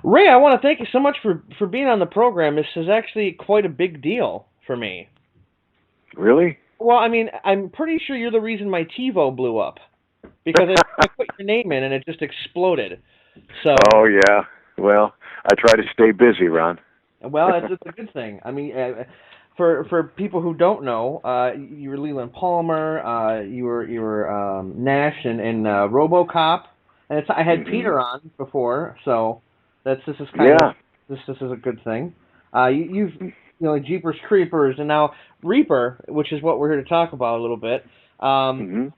Ray, I want to thank you so much for being on the program. This is actually quite a big deal for me. Really? Well, I mean, I'm pretty sure you're the reason my TiVo blew up because I put your name in and it just exploded. So, Oh yeah. Well, I try to stay busy, Ron. well, it's a good thing. I mean, for people who don't know, you were Leland Palmer, you were Nash and RoboCop, and I had Mhm. Peter on before, so this is kind of Yeah. this is a good thing. You've like Jeepers Creepers and now Reaper, which is what we're here to talk about a little bit. Um, Mhm.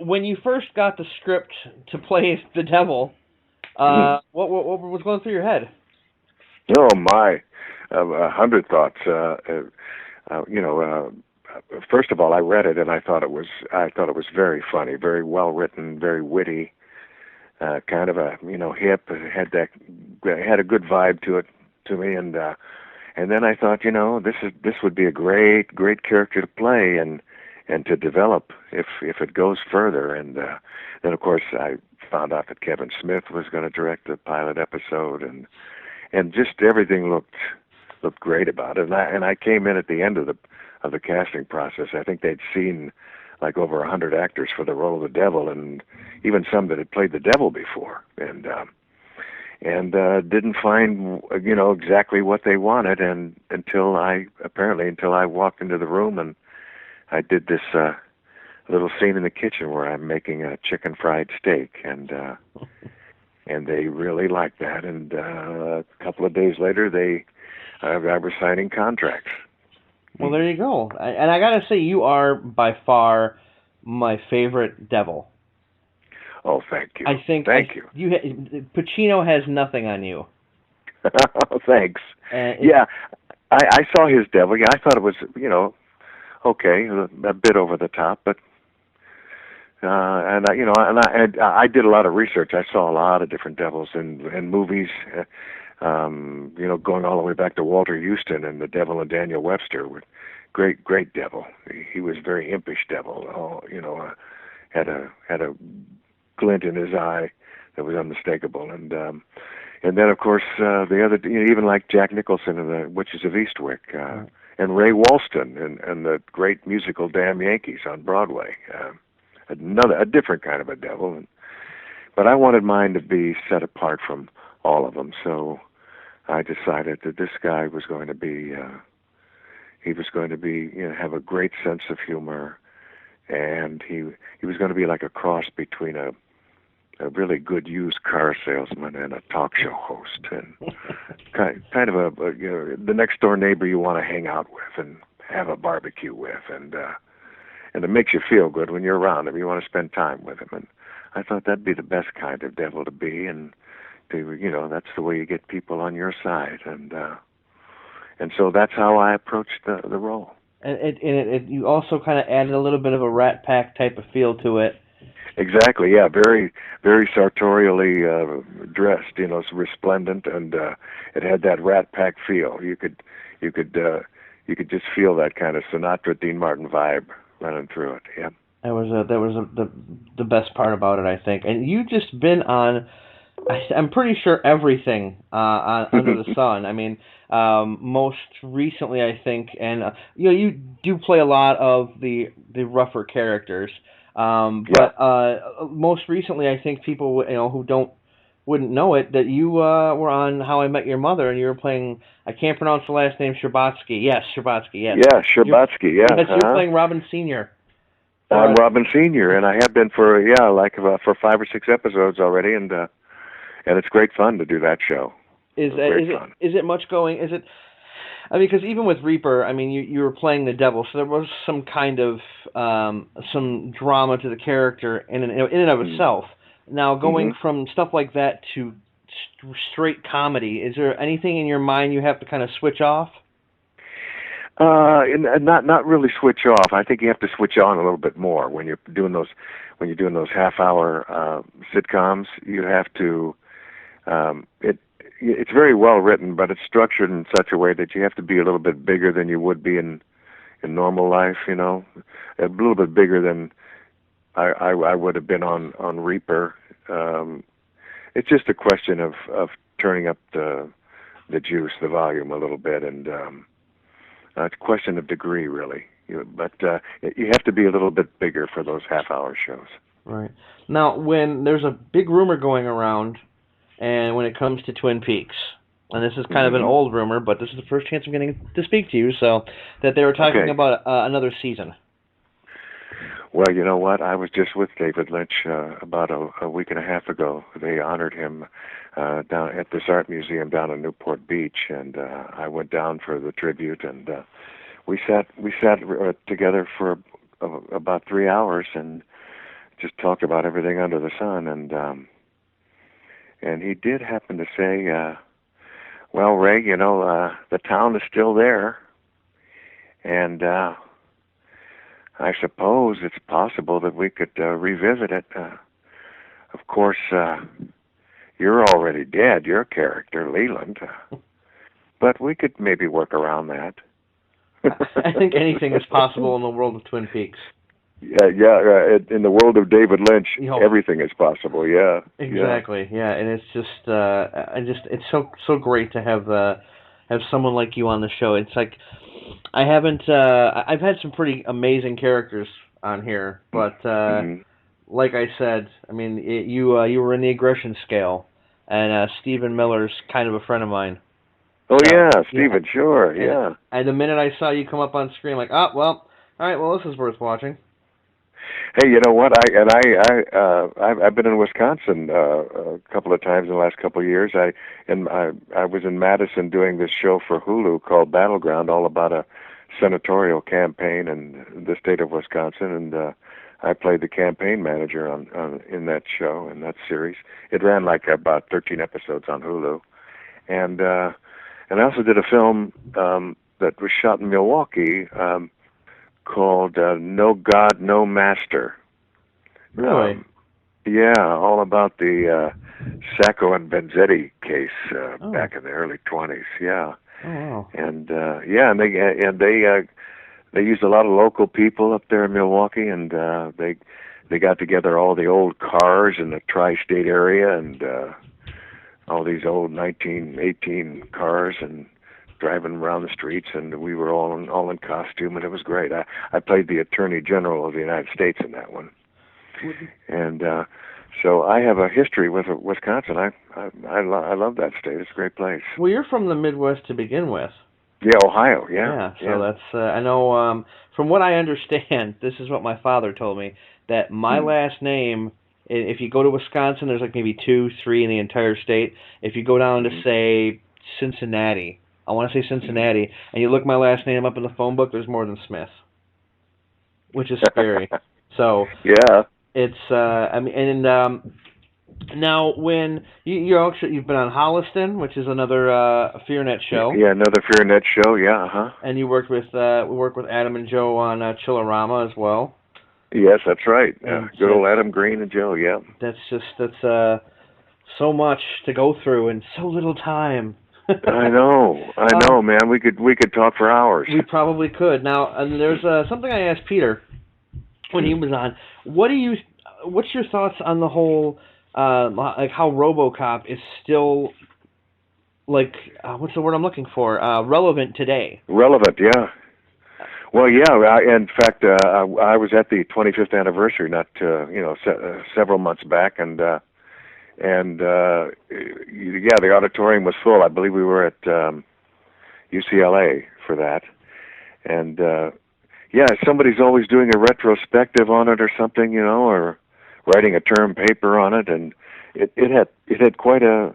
when you first got the script to play the devil, what was going through your head? Oh my, a hundred thoughts. You know, first of all, I read it and I thought it was very funny, very well written, very witty, kind of a hip. It had a good vibe to me, and then I thought, this would be a great character to play and to develop if it goes further. And then of course I found out that Kevin Smith was going to direct the pilot episode, and just everything looked great about it. And I came in at the end of the casting process. I think they'd seen like over 100 actors for the role of the devil, and even some that had played the devil before, and didn't find exactly what they wanted, and until I walked into the room and I did this little scene in the kitchen where I'm making a chicken fried steak, and they really liked that, and a couple of days later I was signing contracts. Well, there you go. And I gotta say, you are by far my favorite devil. Oh, thank you, I think thank you. Pacino has nothing on you. Thanks. And Yeah, I saw his devil. Yeah, I thought it was okay, a bit over the top, but and I did a lot of research. I saw a lot of different devils in movies. Going all the way back to Walter Houston and the Devil and Daniel Webster. Great devil. He was very impish devil. Oh, had a glint in his eye that was unmistakable. And then of course the other, even like Jack Nicholson in the Witches of Eastwick, and Ray Walston and the great musical Damn Yankees on Broadway. A different kind of a devil, but I wanted mine to be set apart from all of them. So I decided that this guy was going to be he was going to be have a great sense of humor, and he was going to be like a cross between a really good used car salesman and a talk show host, and kind of the next door neighbor you want to hang out with and have a barbecue with, and it makes you feel good when you're around him. You want to spend time with him, and I thought that'd be the best kind of devil to be, and that's the way you get people on your side, and so that's how I approached the role. you also kind of added a little bit of a Rat Pack type of feel to it. Exactly, yeah, very sartorially dressed, resplendent, and it had that Rat Pack feel. You could you could just feel that kind of Sinatra, Dean Martin vibe running through it. Yeah. The best part about it, I think. And you just been on. I'm pretty sure everything under the sun. I mean, most recently, I think, and you do play a lot of the rougher characters. Yeah. But most recently, I think people who don't wouldn't know it that you were on How I Met Your Mother, and you were playing. I can't pronounce the last name. Sherbatsky. Yes, Sherbatsky. Yes. Yeah, You're Sherbatsky, yeah. yes, you're Uh-huh. playing Robin Senior. I'm For Robin Senior, and I have been for for 5 or 6 episodes already, and it's great fun to do that show. Great fun. is it much going? Is it? I mean, because even with Reaper, I mean, you were playing the devil, so there was some kind of some drama to the character in and of Mm. itself. Now, Mm-hmm. going from stuff like that to straight comedy, is there anything in your mind you have to kind of switch off? And not really switch off. I think you have to switch on a little bit more when you're doing those half-hour sitcoms. You have to it's very well written, but it's structured in such a way that you have to be a little bit bigger than you would be in normal life. A little bit bigger than I would have been on Reaper. It's just a question of turning up the juice, the volume a little bit, and it's a question of degree, really. But you have to be a little bit bigger for those half-hour shows. Right. Now, when there's a big rumor going around, and when it comes to Twin Peaks, and this is kind of an old rumor, but this is the first chance I'm getting to speak to you, so that they were talking about another season. Well, you know what? I was just with David Lynch about a week and a half ago. They honored him down at this art museum down in Newport Beach, and I went down for the tribute, and we sat together for about 3 hours and just talked about everything under the sun. And he did happen to say, "Well, Ray, you know, the town is still there, and I suppose it's possible that we could revisit it. Of course, you're already dead, your character, Leland, but we could maybe work around that." I think anything is possible in the world of Twin Peaks. Yeah. In the world of David Lynch, everything is possible. Yeah. Exactly. Yeah, and it's it's so great to have someone like you on the show. It's like I've had some pretty amazing characters on here, but like I said, I mean, you were in the aggression scale, and Stephen Miller's kind of a friend of mine. Oh, yeah, Stephen, sure, yeah. And the minute I saw you come up on screen, like, oh, well, all right, well, this is worth watching. Hey, you know what? I've been in Wisconsin a couple of times in the last couple of years. I was in Madison doing this show for Hulu called Battleground, all about a senatorial campaign in the state of Wisconsin, and I played the campaign manager in that show, in that series. It ran like about 13 episodes on Hulu, and I also did a film that was shot in Milwaukee called No God, No Master. Really? Yeah, all about the Sacco and Benzetti case back in the early 20s. Yeah. Oh wow. And they used a lot of local people up there in Milwaukee, and they got together all the old cars in the tri-state area and all these old 1918 cars and driving around the streets, and we were all in costume, and it was great. I played the Attorney General of the United States in that one, and so I have a history with Wisconsin. I love that state. It's a great place. Well, you're from the Midwest to begin with. Yeah, Ohio. Yeah. So that's I know from what I understand. This is what my father told me, that my last name. If you go to Wisconsin, there's like maybe 2, 3 in the entire state. If you go down to, say, Cincinnati, I want to say Cincinnati, and you look my last name up in the phone book, there's more than Smith, which is scary. So yeah, it's I mean, and now when you've been on Holliston, which is another FearNet show. Yeah, another FearNet show. Yeah, And you worked with we worked with Adam and Joe on Chillerama as well. Yes, that's right. Good old Adam Green and Joe, yeah. That's so much to go through in so little time. I know, man. We could talk for hours. We probably could. Now, there's something I asked Peter when he was on. What's your thoughts on the whole, like how RoboCop is still, like, what's the word I'm looking for? Relevant today. Relevant, yeah. Well, yeah. In fact, I was at the 25th anniversary, several months back, and the auditorium was full. I believe we were at UCLA for that, and somebody's always doing a retrospective on it or something, or writing a term paper on it, and it had quite an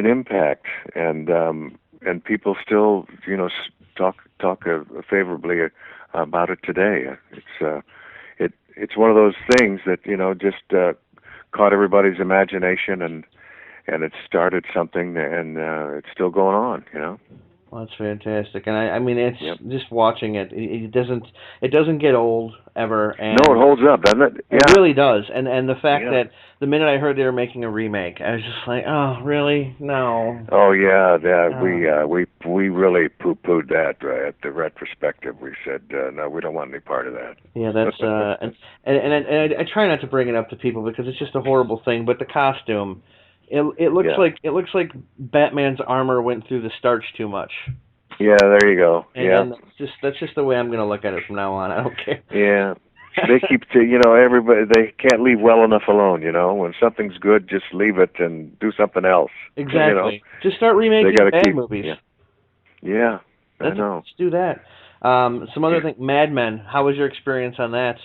impact, and people still, talk favorably about it today. It's one of those things that just caught everybody's imagination, and it started something, and it's still going on. Well, that's fantastic, and I mean, it's just watching it. It doesn't get old ever. And no, it holds up, doesn't it? Yeah. It really does, and the fact that the minute I heard they were making a remake, I was just like, oh, really? No. Oh yeah, we really poo-pooed that at the retrospective. We said no, we don't want any part of that. Yeah, that's and I try not to bring it up to people because it's just a horrible thing. But the costume Yeah. It looks like Batman's armor went through the starch too much. Yeah, there you go. Yeah. And that's just the way I'm gonna look at it from now on. I don't care. Yeah. They keep to, everybody, they can't leave well enough alone, when something's good, just leave it and do something else. Exactly. Just start They got remaking to bad keep, movies. yeah. Yeah, I know. Let's do that. Some other thing, Mad Men. How was your experience on that?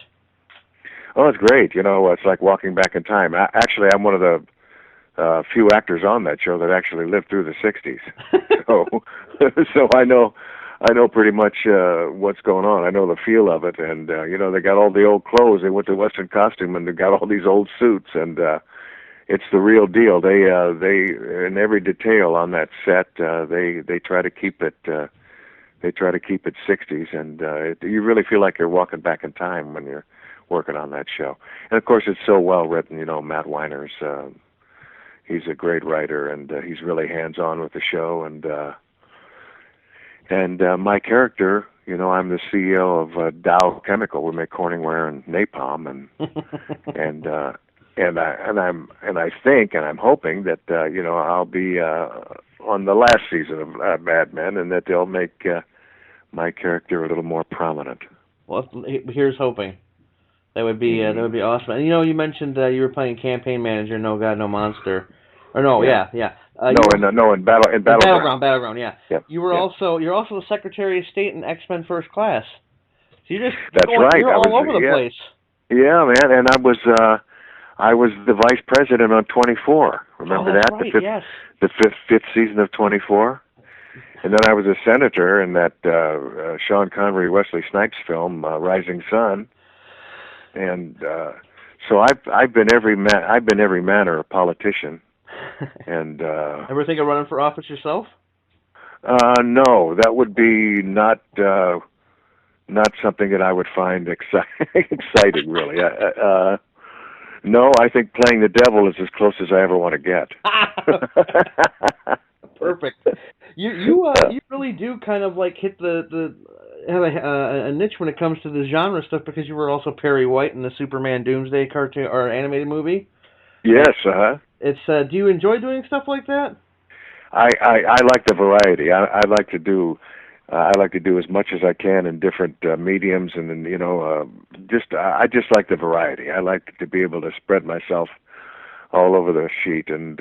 Oh, it's great. It's like walking back in time. Actually, I'm one of the few actors on that show that actually lived through the '60s. So, so I know pretty much what's going on. I know the feel of it, and they got all the old clothes. They went to Western costume, and they got all these old suits, and it's the real deal. They in every detail on that set, they try to keep it. They try to keep it '60s, and you really feel like you're walking back in time when you're working on that show. And of course, it's so well written. Matt Weiner's. He's a great writer, and he's really hands-on with the show. And my character, I'm the CEO of Dow Chemical. We make Corningware and napalm, and I think and I'm hoping that I'll be on the last season of Mad Men, and that they'll make my character a little more prominent. Well, here's hoping. That would be awesome. And you mentioned you were playing campaign manager, No God, No Monster, or no, Yeah. yeah. In Battleground. Battleground, yeah. Yep. You're also the Secretary of State in X-Men First Class. So That's right. You're all over the place. Yeah, man. And I was the vice president on 24. Remember that's that? Right, yes. The fifth season of 24. And then I was a senator in that Sean Connery, Wesley Snipes film, Rising Sun. And so I've been every manner of politician. And ever think of running for office yourself? No, that would be not something that I would find exciting, really. No, I think playing the devil is as close as I ever want to get. Perfect. You really do kind of like hit the have a niche when it comes to the genre stuff, because you were also Perry White in the Superman Doomsday cartoon or animated movie. Yes, It's do you enjoy doing stuff like that? I like the variety. I like to do as much as I can in different mediums, and then I just like the variety. I like to be able to spread myself all over the sheet and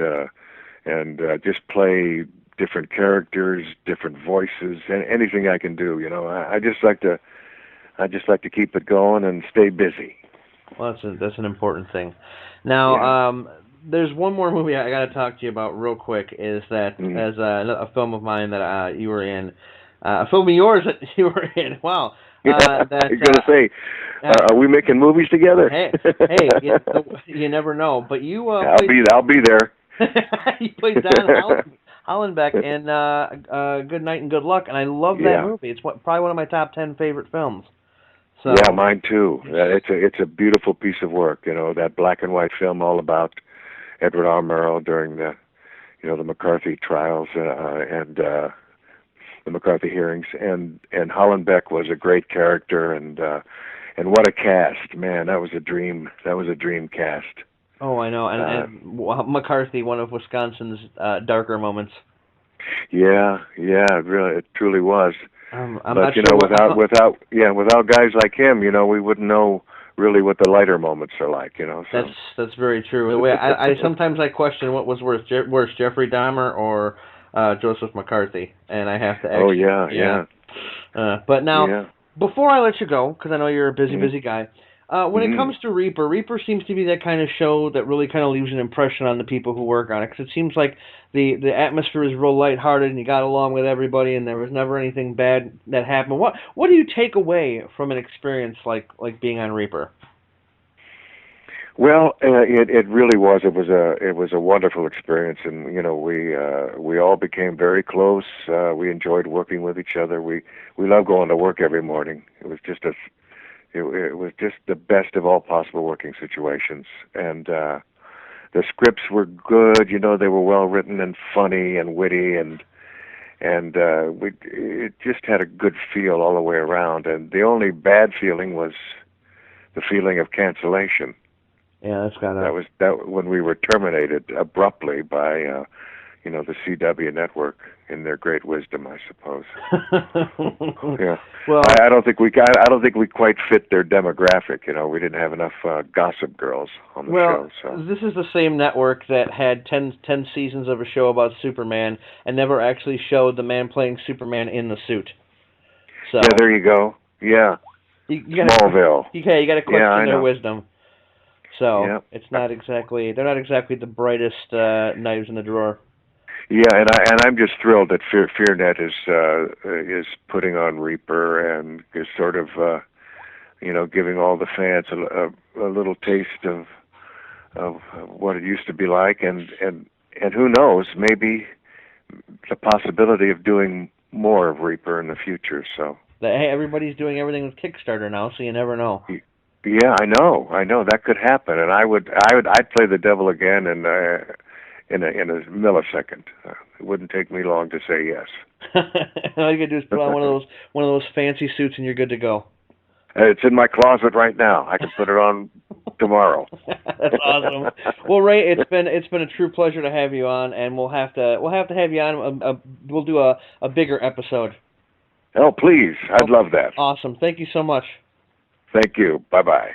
just play different characters, different voices, and anything I can do. I just like to keep it going and stay busy. Well, that's an important thing. Now, Yeah. There's one more movie I got to talk to you about real quick. Is that as a film of mine that you were in, a film of yours that you were in? Wow. You're gonna say, are we making movies together? hey, you never know. But you I'll be there. you played Don Hollenbeck in Good Night and Good Luck, and I love that movie. It's probably one of my top 10 favorite films. So, yeah, mine too. It's a beautiful piece of work. That black and white film all about Edward R. Murrow during the McCarthy trials and the McCarthy hearings, and Hollenbeck was a great character, and what a cast, man! That was a dream. That was a dream cast. Oh, I know, and McCarthy, one of Wisconsin's darker moments. Yeah, it truly was. I'm but not sure without guys like him, we wouldn't know really what the lighter moments are like. So. That's very true. I sometimes I question what was worse, Jeffrey Dahmer or Joseph McCarthy, and I have to actually. Oh yeah. But now, before I let you go, because I know you're a busy guy. When it comes to Reaper seems to be that kind of show that really kind of leaves an impression on the people who work on it. Because it seems like the atmosphere is real lighthearted, and you got along with everybody, and there was never anything bad that happened. What do you take away from an experience like being on Reaper? Well, it really was. It was a wonderful experience, and we all became very close. We enjoyed working with each other. We loved going to work every morning. It was just It was just the best of all possible working situations, and the scripts were good. They were well written and funny and witty, and it just had a good feel all the way around. And the only bad feeling was the feeling of cancellation. Yeah, that's gotta. That was when we were terminated abruptly by the CW network in their great wisdom, I suppose. Yeah. Well, I don't think we quite fit their demographic. We didn't have enough gossip girls on the show. So this is the same network that had 10 seasons of a show about Superman and never actually showed the man playing Superman in the suit. So yeah, there you go. Yeah, Smallville. You got to question their wisdom. So yeah. it's not exactly they're not exactly the brightest knives in the drawer. Yeah, and I'm just thrilled that FearNet is putting on Reaper and is sort of giving all the fans a little taste of what it used to be like, and who knows, maybe the possibility of doing more of Reaper in the future. So Hey, everybody's doing everything with Kickstarter now, so you never know. Yeah, I know that could happen, and I'd play the devil again in a millisecond. It wouldn't take me long to say yes. All you gotta do is put on one of those fancy suits, and you're good to go. It's in my closet right now. I can put it on tomorrow. That's awesome. Well, Ray, it's been a true pleasure to have you on, and we'll have to have you on. We'll do a bigger episode. Oh, please! I'd love that. Awesome. Thank you so much. Thank you. Bye-bye.